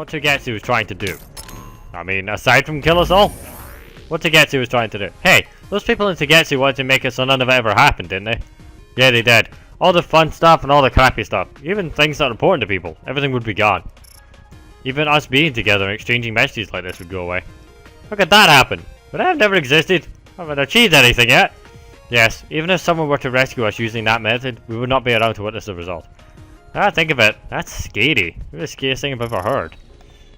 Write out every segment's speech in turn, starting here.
what Togetsu was trying to do. I mean, aside from kill us all, what Togetsu was trying to do. Hey, those people in Togetsu wanted to make it so none of it ever happened, didn't they? Yeah, they did. All the fun stuff and all the crappy stuff. Even things that are important to people. Everything would be gone. Even us being together and exchanging messages like this would go away. How could that happen? But I have never existed. I haven't achieved anything yet. Yes, even if someone were to rescue us using that method, we would not be around to witness the result. Ah, think of it. That's scary. It's the scariest thing I've ever heard.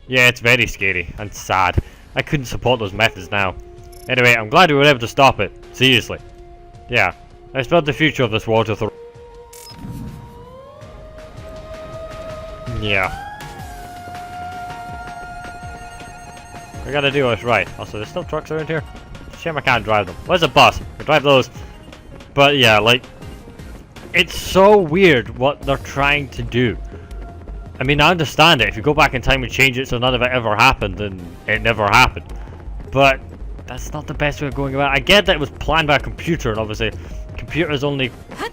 Yeah, it's very scary and sad. I couldn't support those methods now. Anyway, I'm glad we were able to stop it. Seriously. Yeah, let's build the future of this world with a... Yeah. We gotta do what's right. Also, there's still trucks around here. Shame I can't drive them. Where's a bus? I can drive those. But yeah, like, it's so weird what they're trying to do. I mean, I understand it. If you go back in time and change it so none of it ever happened, then it never happened. But that's not the best way of going about it. I get that it was planned by a computer, and obviously computers only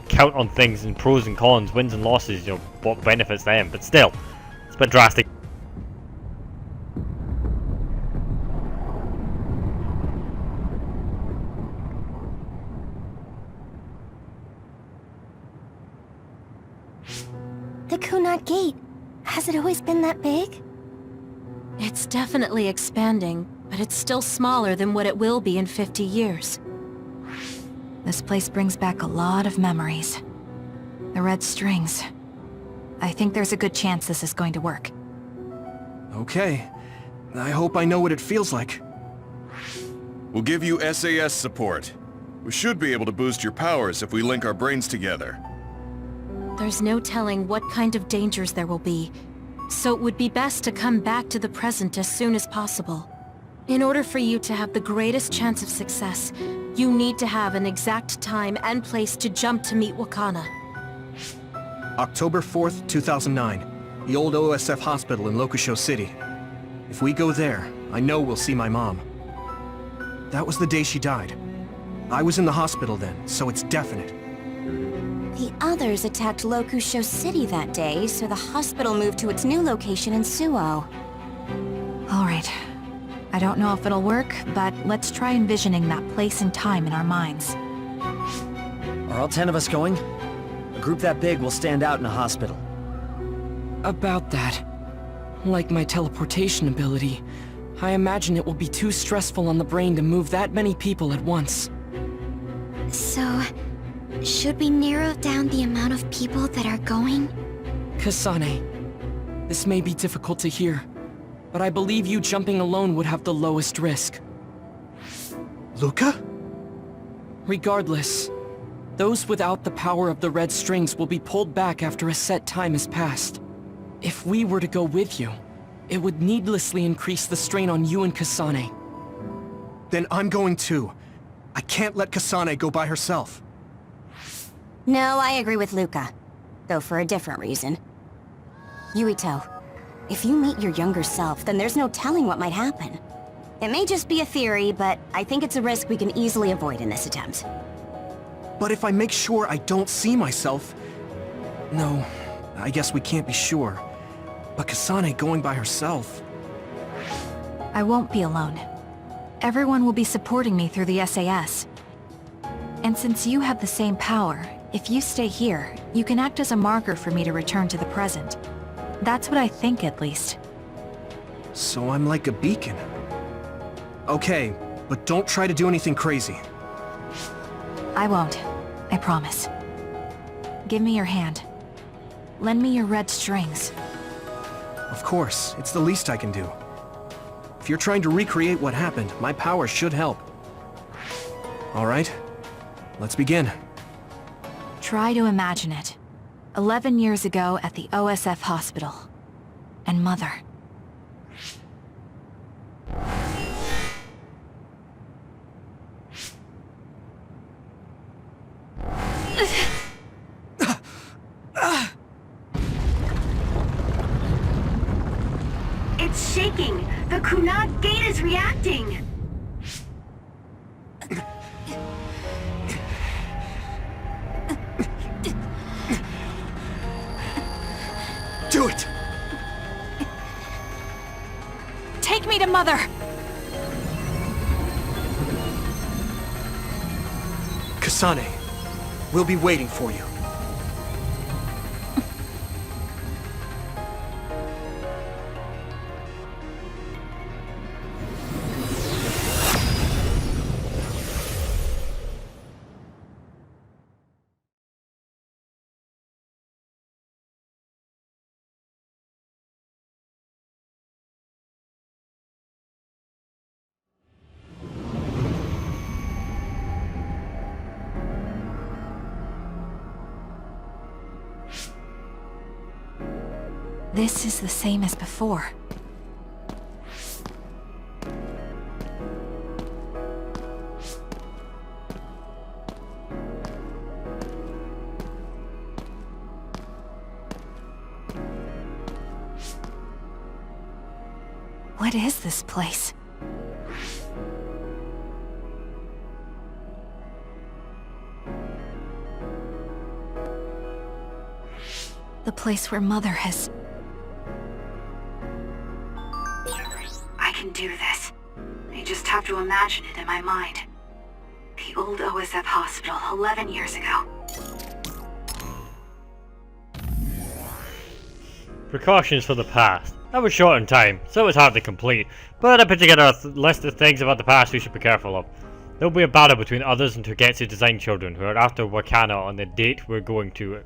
count on things in pros and cons, wins and losses, you know, what benefits them. But still, it's a bit drastic. The Kunat Gate. Has it always been that big? It's definitely expanding, but it's still smaller than what it will be in 50 years. This place brings back a lot of memories. The red strings. I think there's a good chance this is going to work. Okay. I hope I know what it feels like. We'll give you SAS support. We should be able to boost your powers if we link our brains together. There's no telling what kind of dangers there will be, so it would be best to come back to the present as soon as possible. In order for you to have the greatest chance of success, you need to have an exact time and place to jump to meet Wakana. October 4th, 2009. The old OSF hospital in Lokusho City. If we go there, I know we'll see my mom. That was the day she died. I was in the hospital then, so it's definite. The others attacked Lokusho City that day, so the hospital moved to its new location in Suo. Alright. I don't know if it'll work, but let's try envisioning that place and time in our minds. Are all 10 of us going? A group that big will stand out in a hospital. About that. Like my teleportation ability, I imagine it will be too stressful on the brain to move that many people at once. So, should we narrow down the amount of people that are going? Kasane, this may be difficult to hear, but I believe you jumping alone would have the lowest risk. Luca? Regardless, those without the power of the red strings will be pulled back after a set time has passed. If we were to go with you, it would needlessly increase the strain on you and Kasane. Then I'm going too. I can't let Kasane go by herself. No, I agree with Luca. Though for a different reason. Yuito, if you meet your younger self, then there's no telling what might happen. It may just be a theory, but I think it's a risk we can easily avoid in this attempt. But if I make sure I don't see myself... No, I guess we can't be sure. But Kasane going by herself... I won't be alone. Everyone will be supporting me through the SAS. And since you have the same power, if you stay here, you can act as a marker for me to return to the present. That's what I think, at least. So I'm like a beacon. Okay, but don't try to do anything crazy. I won't. I promise. Give me your hand. Lend me your red strings. Of course, it's the least I can do. If you're trying to recreate what happened, my power should help. Alright, let's begin. Try to imagine it. 11 years ago at the OSF hospital. And Mother. It's shaking! The Kunat Gate is reacting! Do it! Mother! Kasane, we'll be waiting for you. This is the same as before. What is this place? The place where Mother has... I can do this. I just have to imagine it in my mind. The old OSF hospital 11 years ago. Precautions for the past. That was short in time, so it was hard to complete, but I put together a list of things about the past we should be careful of. There will be a battle between others and Togetsu design children who are after Wakana on the date we're going to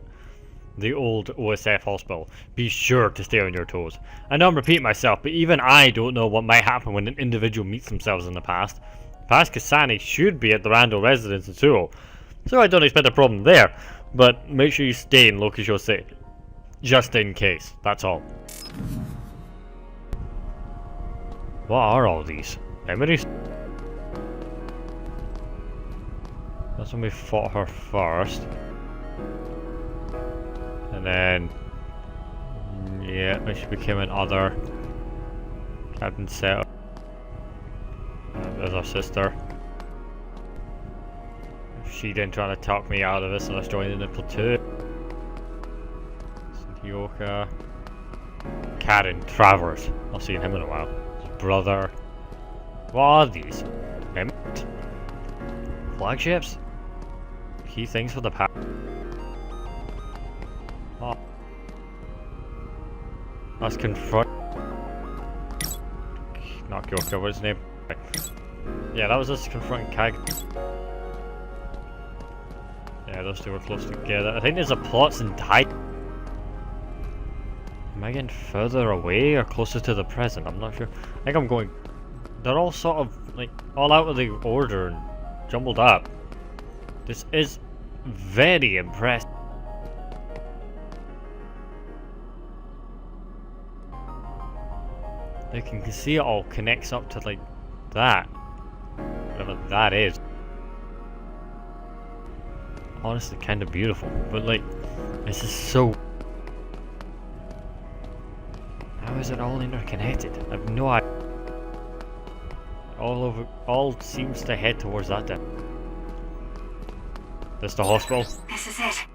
the old OSF hospital. Be sure to stay on your toes. I know I'm repeating myself, but even I don't know what might happen when an individual meets themselves in the past. Past Kasane should be at the Randall residence in Suo, so I don't expect a problem there, but make sure you stay in Lokusho City. Just in case, that's all. What are all these? Memories? That's when we fought her first. And then... yeah, when she became an other. Captain Seto. There's our sister. She didn't try to talk me out of this and I was joining the platoon. Yoka. Karen Travers. I've seen him in a while. His brother. What are these? Flagships? Key things for the power. Oh. Let's confront. Not Yoka, what's his name? Yeah, that was us confronting Kag. Yeah, those two were close together. I think there's a plots and die. Am I getting further away or closer to the present? I'm not sure. I think I'm going... they're all sort of, like, all out of the order and jumbled up. This is very impressive. You can see it all connects up to, like, that. Whatever that is. Honestly, kind of beautiful. But, like, this is so... how is it all interconnected? I have no idea. All seems to head towards that then. This the hospital? This is it.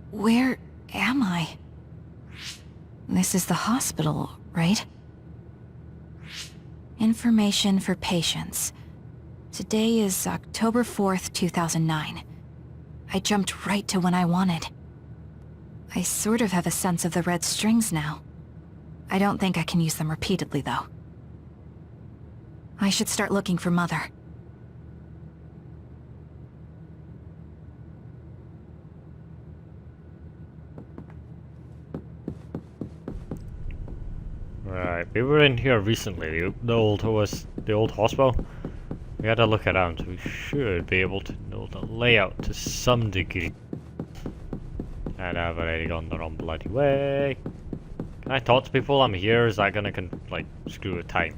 Where am I? This is the hospital, right? Information for patients. Today is October 4th, 2009. I jumped right to when I wanted. I sort of have a sense of the red strings now. I don't think I can use them repeatedly, though. I should start looking for Mother. Right, we were in here recently, the old hospital. We had a look around, so we should be able to know the layout to some degree. And I've already gone the wrong bloody way. Can I talk to people? I'm here. Is that gonna like screw with time?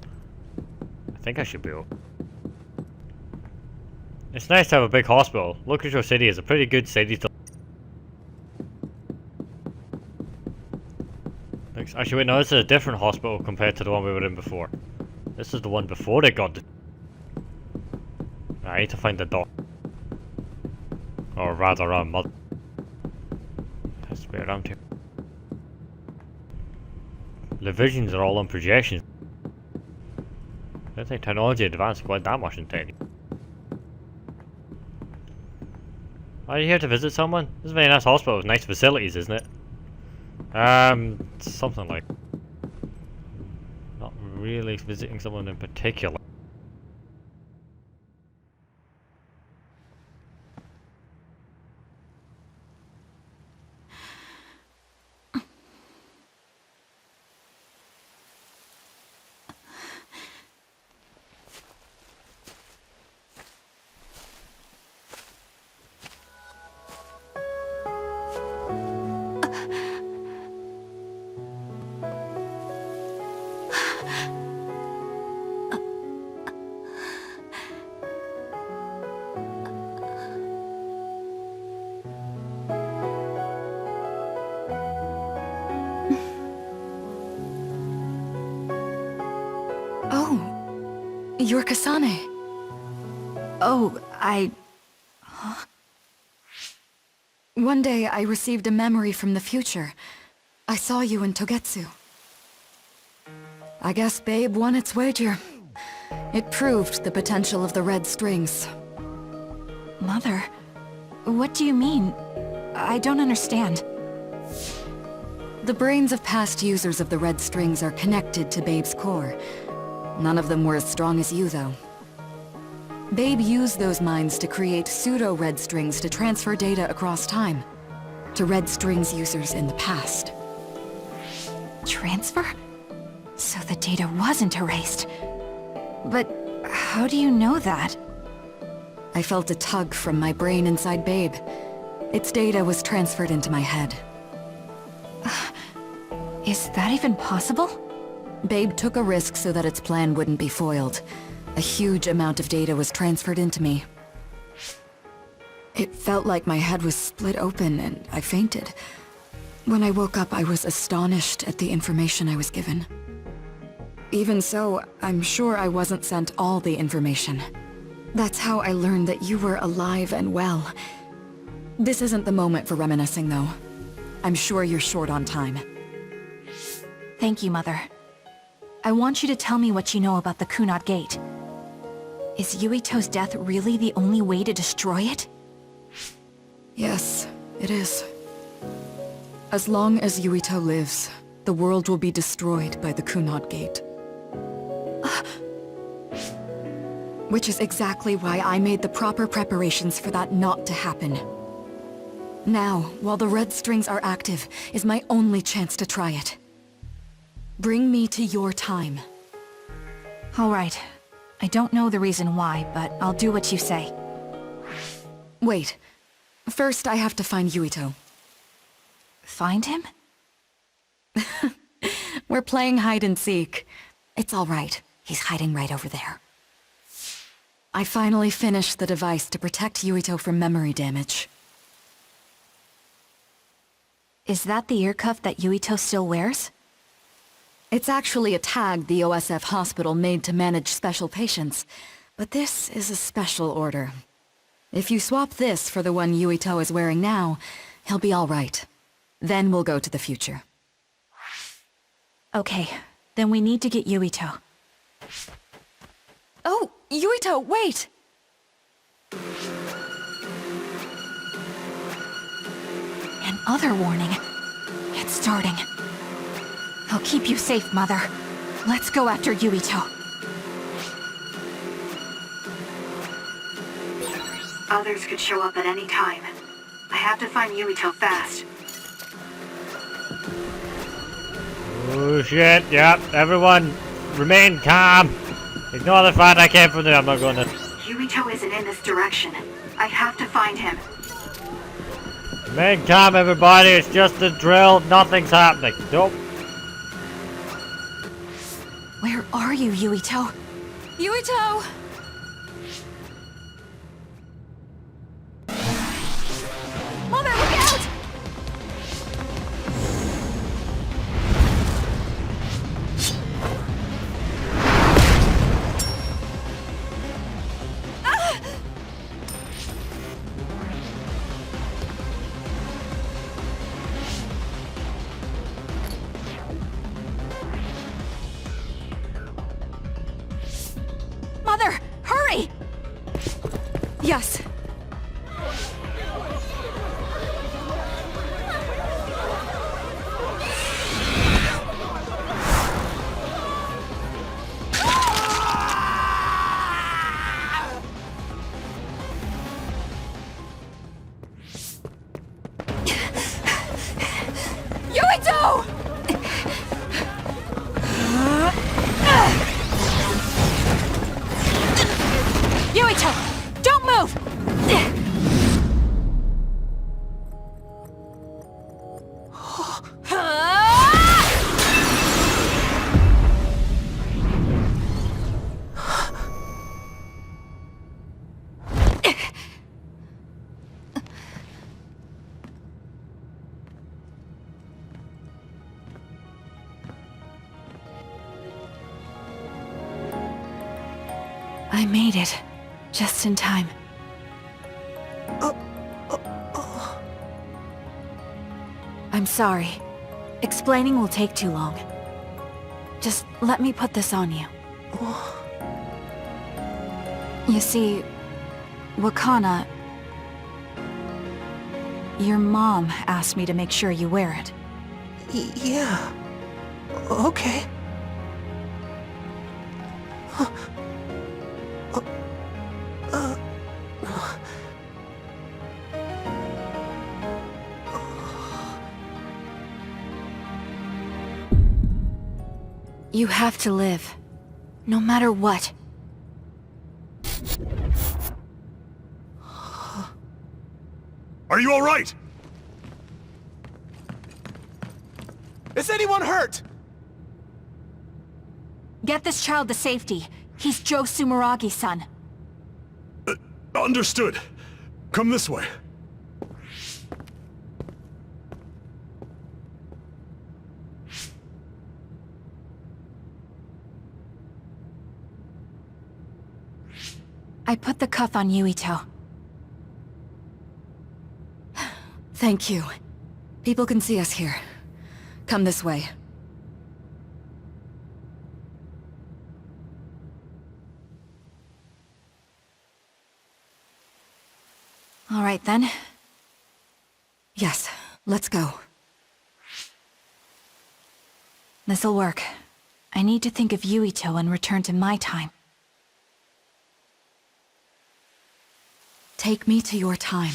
I think I should be able. It's nice to have a big hospital. Locusho City is a pretty good city to... Actually, wait, no, this is a different hospital compared to the one we were in before. This is the one before it got... I need to find the doc. Or rather, mother. Has to be around here. The visions are all on projections. I don't think technology advanced quite that much in tech. Are you here to visit someone? This is a very nice hospital with nice facilities, isn't it? Something like... Not really visiting someone in particular. You're Kasane. Oh, Huh? One day I received a memory from the future. I saw you in Togetsu. I guess Babe won its wager. It proved the potential of the red strings. Mother, what do you mean? I don't understand. The brains of past users of the red strings are connected to Babe's core. None of them were as strong as you, though. Babe used those minds to create pseudo-red strings to transfer data across time, to red strings users in the past. Transfer? So the data wasn't erased. But how do you know that? I felt a tug from my brain inside Babe. Its data was transferred into my head. Is that even possible? Babe took a risk so that its plan wouldn't be foiled. A huge amount of data was transferred into me. It felt like my head was split open and I fainted. When I woke up, I was astonished at the information I was given. Even so, I'm sure I wasn't sent all the information. That's how I learned that you were alive and well. This isn't the moment for reminiscing, though. I'm sure you're short on time. Thank you, Mother. I want you to tell me what you know about the Kunad Gate. Is Yuito's death really the only way to destroy it? Yes, it is. As long as Yuito lives, the world will be destroyed by the Kunad Gate. Which is exactly why I made the proper preparations for that not to happen. Now, while the red strings are active, is my only chance to try it. Bring me to your time. All right. I don't know the reason why, but I'll do what you say. Wait. First, I have to find Yuito. Find him? We're playing hide and seek. It's all right. He's hiding right over there. I finally finished the device to protect Yuito from memory damage. Is that the ear cuff that Yuito still wears? It's actually a tag the OSF hospital made to manage special patients, but this is a special order. If you swap this for the one Yuito is wearing now, he'll be all right. Then we'll go to the future. Okay, then we need to get Yuito. Oh, Yuito, wait! Another warning. It's starting. I'll keep you safe, Mother. Let's go after Yuito. Others could show up at any time. I have to find Yuito fast. Oh shit, yep, everyone remain calm. Ignore the fact I came from there, I'm not going to... Yuito isn't in this direction. I have to find him. Remain calm, everybody, it's just a drill, nothing's happening. Nope. Where are you, Yuito? Yuito! Yes. Yuito! Yuito! Don't move! I made it. Just in time. I'm sorry. Explaining will take too long. Just let me put this on you. You see, Wakana... Your mom asked me to make sure you wear it. Yeah. Okay. You have to live. No matter what. Are you all right? Is anyone hurt? Get this child to safety. He's Joe Sumeragi's son. Understood. Come this way. I put the cuff on Yuito. Thank you. People can see us here. Come this way. All right then. Yes, let's go. This'll work. I need to think of Yuito and return to my time. Take me to your time.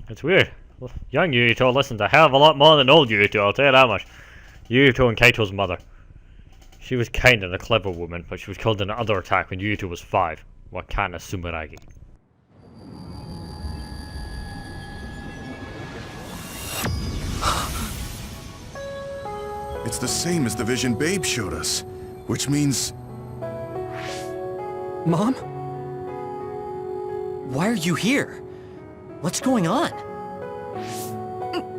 It's weird. Young Yuito listens a hell of a lot more than old Yuito, I'll tell you that much. Yuito and Kaito's mother. She was kind of a clever woman, but she was killed in another attack when Yuito was 5. Wakana Sumeragi. It's the same as the vision Babe showed us, which means... Mom? Why are you here? What's going on?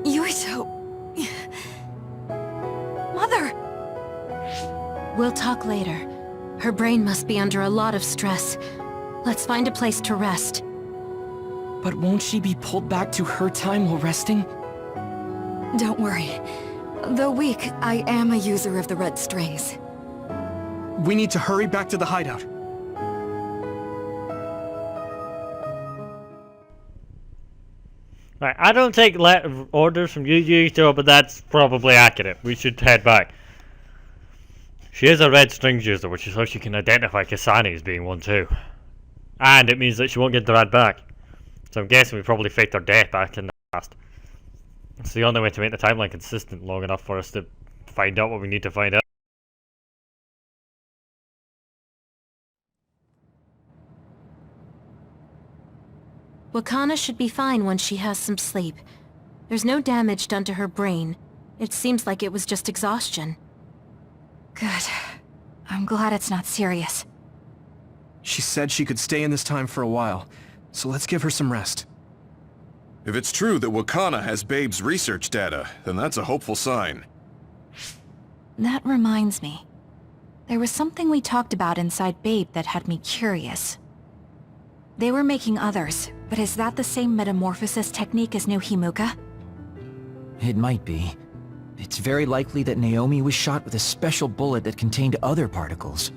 Yuito... Mother! We'll talk later. Her brain must be under a lot of stress. Let's find a place to rest. But won't she be pulled back to her time while resting? Don't worry. Though weak, I am a user of the red strings. We need to hurry back to the hideout. Right, I don't take orders from Yuito, but that's probably accurate. We should head back. She is a red strings user, which is how she can identify Kasane as being one too. And it means that she won't get the red back. So I'm guessing we probably faked her death back in the past. It's the only way to make the timeline consistent long enough for us to find out what we need to find out. Wakana should be fine once she has some sleep. There's no damage done to her brain. It seems like it was just exhaustion. Good. I'm glad it's not serious. She said she could stay in this time for a while, so let's give her some rest. If it's true that Wakana has Babe's research data, then that's a hopeful sign. That reminds me. There was something we talked about inside Babe that had me curious. They were making others, but is that the same metamorphosis technique as New Himuka? It might be. It's very likely that Naomi was shot with a special bullet that contained other particles.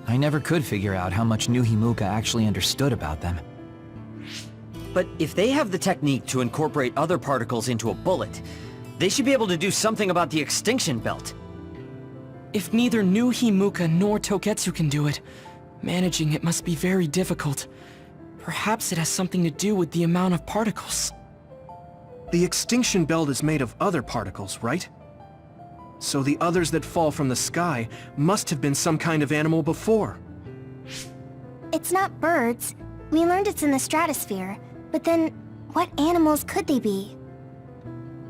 I never could figure out how much New Himuka actually understood about them. But if they have the technique to incorporate other particles into a bullet, they should be able to do something about the extinction belt. If neither New Himuka nor Togetsu can do it, managing it must be very difficult. Perhaps it has something to do with the amount of particles. The extinction belt is made of other particles, right? So the others that fall from the sky must have been some kind of animal before. It's not birds. We learned it's in the stratosphere. But then, what animals could they be?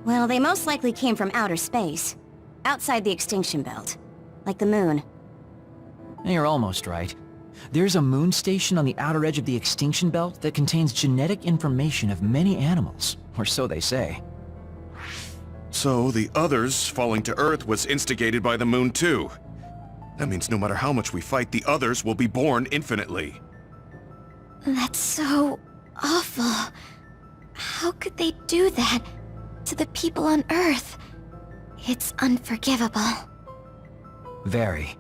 Well, they most likely came from outer space. Outside the extinction belt. Like the moon. You're almost right. There's a moon station on the outer edge of the extinction belt that contains genetic information of many animals, or so they say. So the others falling to Earth was instigated by the moon too. That means no matter how much we fight, the others will be born infinitely. That's so awful. How could they do that to the people on Earth? It's unforgivable. Very.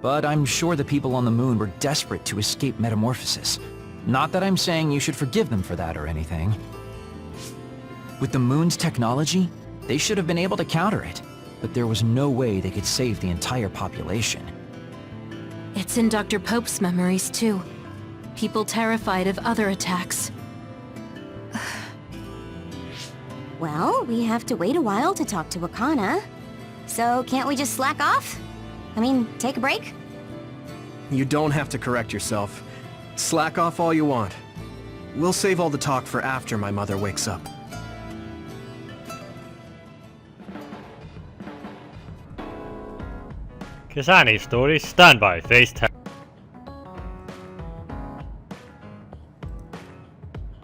But I'm sure the people on the moon were desperate to escape metamorphosis. Not that I'm saying you should forgive them for that or anything. With the moon's technology, they should have been able to counter it. But there was no way they could save the entire population. It's in Dr. Pope's memories, too. People terrified of other attacks. Well, we have to wait a while to talk to Wakana. So can't we just slack off? I mean, take a break? You don't have to correct yourself. Slack off all you want. We'll save all the talk for after my mother wakes up. Kasane story, stand by, face 10.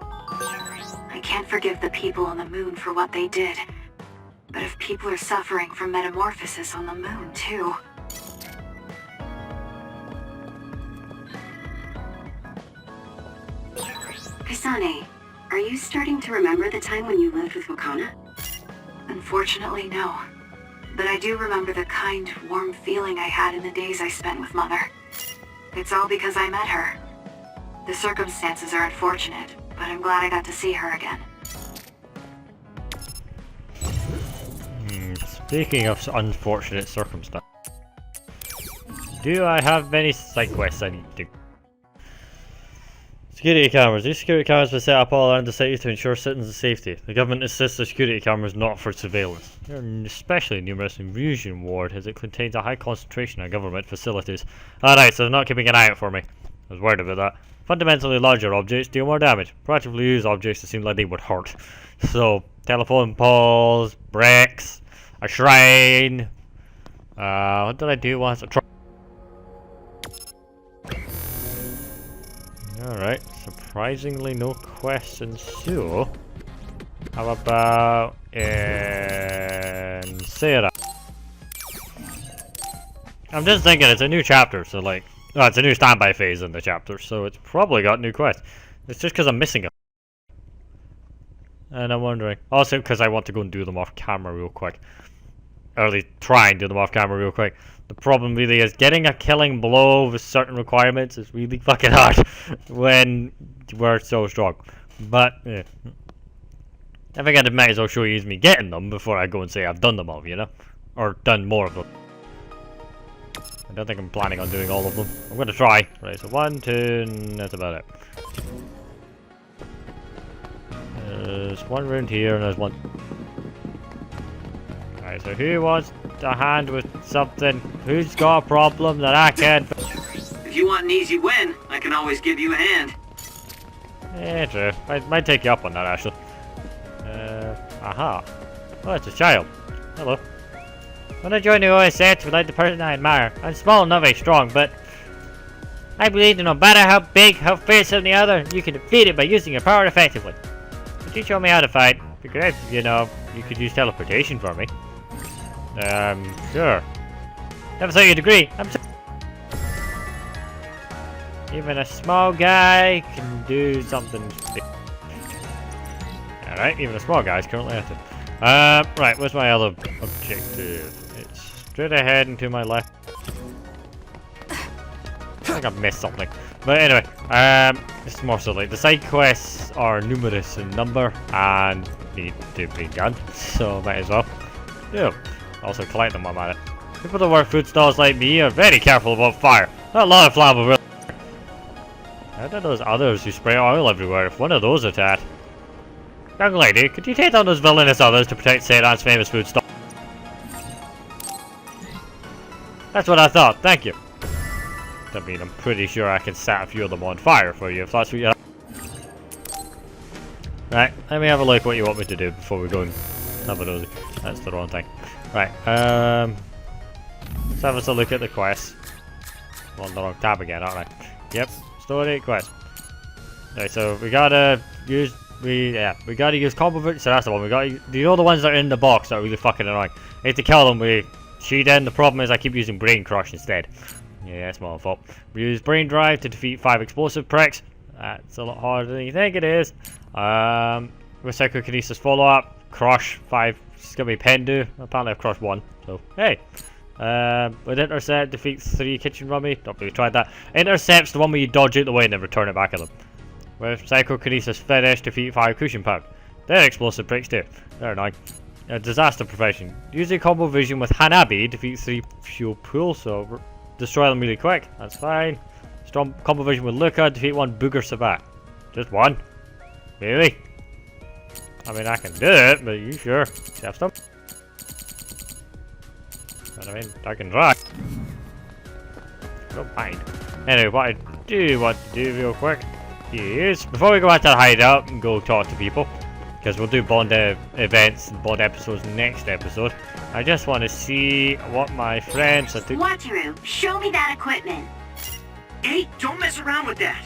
I can't forgive the people on the moon for what they did. But if people are suffering from metamorphosis on the moon, too... Kasane, are you starting to remember the time when you lived with Wakana? Unfortunately, no. But I do remember the kind, warm feeling I had in the days I spent with Mother. It's all because I met her. The circumstances are unfortunate, but I'm glad I got to see her again. Speaking of unfortunate circumstances, do I have many side quests I need to do? Security cameras. These security cameras were set up all around the city to ensure citizens' safety. The government insists the security cameras not for surveillance. They are especially numerous in Ryujin Ward as it contains a high concentration of government facilities. Alright, so they're not keeping an eye out for me. I was worried about that. Fundamentally larger objects deal more damage. Proactively use objects that seem like they would hurt. So, telephone poles, bricks, a shrine. What did I do once? Alright, surprisingly no questions. So, how about in Sarah? I'm just thinking it's a new chapter, so like, oh, it's a new standby phase in the chapter, so it's probably got new quests. It's just because I'm missing them. And I'm wondering, also because I want to go and do them off camera real quick. Or at least try and do them off camera real quick. The problem really is getting a killing blow with certain requirements is really fucking hard when we're so strong. But, yeah. I think I might as well show you me getting them before I go and say I've done them all, you know? Or done more of them. I don't think I'm planning on doing all of them. I'm gonna try. Right, so 1, 2, and that's about it. There's one round here and there's one. Alright, so who wants a hand with something? Who's got a problem that I can't? If you want an easy win, I can always give you a hand. Yeah, true. Might take you up on that, actually. Aha. Oh, it's a child. Hello. When I joined the OSS without the person I admire, I'm small and not very strong, but I believe that no matter how big, how fearsome the other, you can defeat it by using your power effectively. Could you show me how to fight? It'd be great, you know, you could use teleportation for me. Sure. Never thought you'd agree. I'm so even a small guy can do something. Alright, even a small guy is currently at it. Right, where's my other objective? It's straight ahead and to my left. I think I've missed something. But anyway, it's more so like the side quests are numerous in number and need to be done, so might as well. Yeah. Also collect them while I'm at it. People that work food stalls like me are very careful about fire. Not a lot of flammable. How do those others who spray oil everywhere if one of those attacked? Young lady, could you take down those villainous others to protect Seiran's famous food stall? That's what I thought, thank you. I mean, I'm pretty sure I can set a few of them on fire for you if that's what you have. Right, let me have a look what you want me to do before we go and have a nosy. That's the wrong thing. Right, let's have us a look at the quest. I'm on the wrong tab again, aren't I? Yep, story quest. Right, so we gotta use combo vision. So that's the one. We got, you know, the ones that are in the box that are really fucking annoying. I need to kill them with Shiden. The problem is I keep using brain crush instead. Yeah, that's my fault. We use brain drive to defeat 5 explosive pricks. That's a lot harder than you think it is. With psychokinesis follow up, crush 5. It's gonna be Pendu. Apparently I've crushed 1. So hey. With intercept defeats 3 kitchen rummy. Not really tried that. Intercept's the one where you dodge out the way and then return it back at them. With psychokinesis finish, defeat 5 cushion pound. They're explosive pricks too. They're annoying. Disaster prevention. Using combo vision with Hanabi defeats 3 fuel pool, so destroy them really quick. That's fine. Strong combo vision with Luca, defeat 1 booger sabat. Just 1? Really? I mean, I can do it, but you sure? Have some? I mean, I can try. Don't mind. Anyway, what I do want to do real quick is, before we go out to the hideout and go talk to people, because we'll do Bond events and Bond episodes next episode, I just want to see what my friends are doing. Wataru, show me that equipment. Hey, don't mess around with that.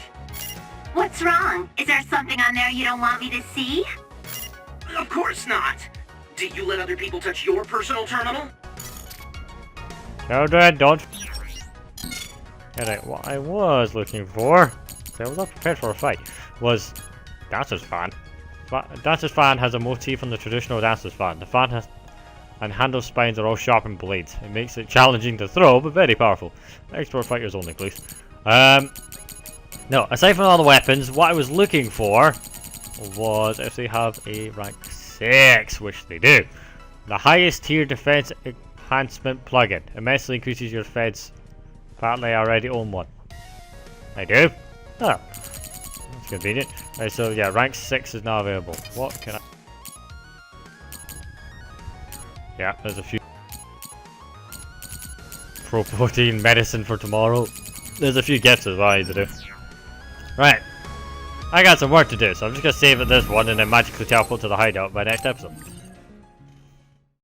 What's wrong? Is there something on there you don't want me to see? Of course not. Do you let other people touch your personal terminal? Children, don't. Alright, what I was looking for, so I was not prepared for a fight, was Dancer's Fan. Dancer's Fan has a motif on the traditional Dancer's Fan. The fan has and handle spines are all sharpened blades. It makes it challenging to throw, but very powerful. Expert fighters only, please. No, aside from all the weapons, what I was looking for was if they have a rank 6, which they do. The highest tier defense enhancement plugin immensely increases your defense. Apparently I already own one. I do? Oh. That's convenient. Right, so yeah, rank 6 is now available. What can I... Yeah, there's a few... Pro protein medicine for tomorrow. There's a few gifts as well I need to do. Right. I got some work to do, so I'm just gonna save at this one and then magically teleport to the hideout by next episode.